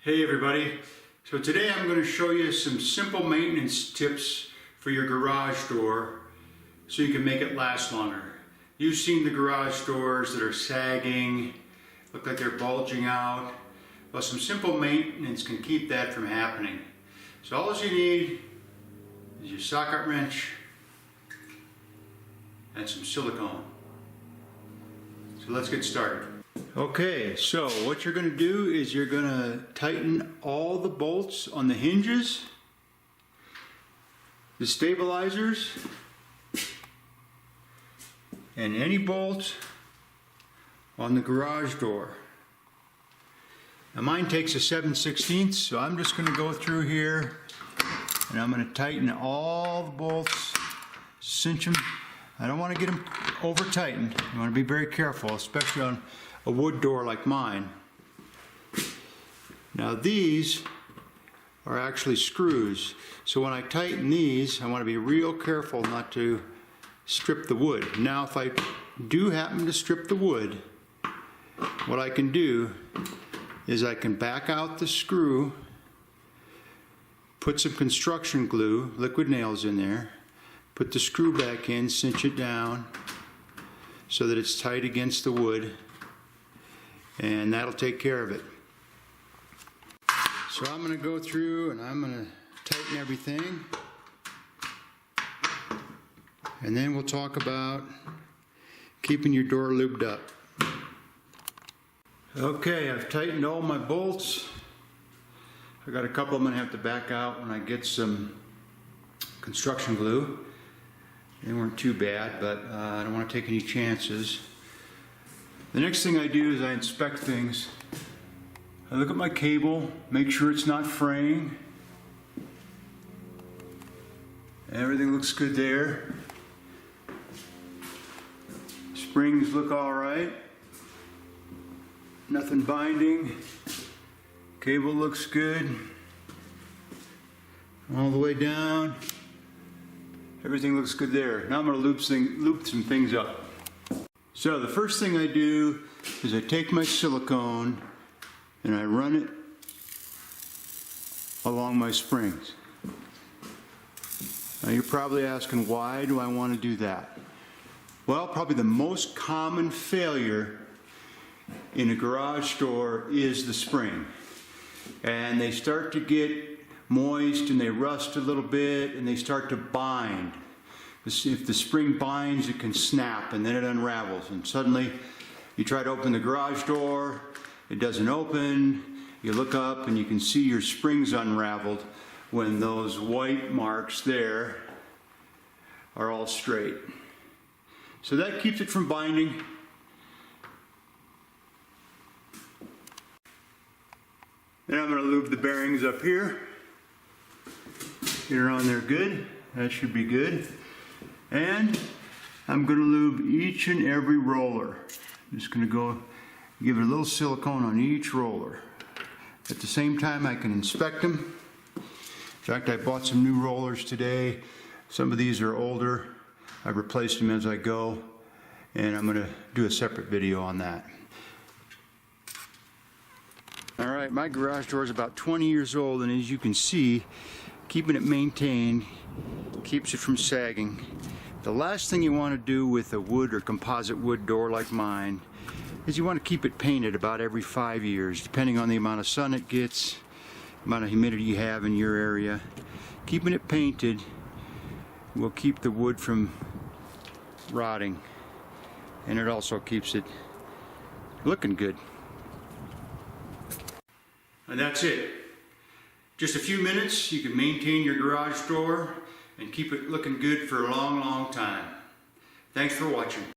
Hey everybody, so today I'm going to show you some simple maintenance tips for your garage door so you can make it last longer. You've seen the garage doors that are sagging, look like they're bulging out. Well, some simple maintenance can keep that from happening. So all you need is your socket wrench and some silicone. So let's get started. Okay, so what you're going to do is you're going to tighten all the bolts on the hinges, the stabilizers, and any bolts on the garage door. Now mine takes a 7/16, so I'm just going to go through here and I'm going to tighten all the bolts, cinch them. I don't want to get them over tightened. You want to be very careful, especially on a wood door like mine. Now these are actually screws, so when I tighten these I want to be real careful not to strip the wood. Now if I do happen to strip the wood, what I can do is I can back out the screw, put some construction glue, liquid nails in there, put the screw back in, cinch it down so that it's tight against the wood, and that'll take care of it. So I'm going to go through and I'm going to tighten everything, and then we'll talk about keeping your door lubed up. Okay, I've tightened all my bolts. I got a couple I'm going to have to back out when I get some construction glue. They weren't too bad, but I don't want to take any chances. The next thing I do is I inspect things. I look at my cable, make sure it's not fraying. Everything looks good there. Springs look all right. Nothing binding. Cable looks good. All the way down. Everything looks good there. Now I'm going to loop some things up. So the first thing I do is I take my silicone and I run it along my springs. Now you're probably asking, why do I want to do that? Well, probably the most common failure in a garage door is the spring. And they start to get moist and they rust a little bit and they start to bind. If the spring binds, it can snap and then it unravels, and suddenly you try to open the garage door, it doesn't open, you look up and you can see your springs unraveled when those white marks there are all straight. So that keeps it from binding. Then I'm going to lube the bearings up here. Get her on there good. That should be good. And I'm going to lube each and every roller. I'm just going to go give it a little silicone on each roller. At the same time, I can inspect them. In fact, I bought some new rollers today. Some of these are older. I've replaced them as I go, and I'm going to do a separate video on that. All right, my garage door is about 20 years old, and as you can see, keeping it maintained keeps it from sagging. The last thing you want to do with a wood or composite wood door like mine is you want to keep it painted about every 5 years, depending on the amount of sun it gets, the amount of humidity you have in your area. Keeping it painted will keep the wood from rotting, and it also keeps it looking good. And that's it. Just a few minutes, you can maintain your garage door and keep it looking good for a long, long time. Thanks for watching.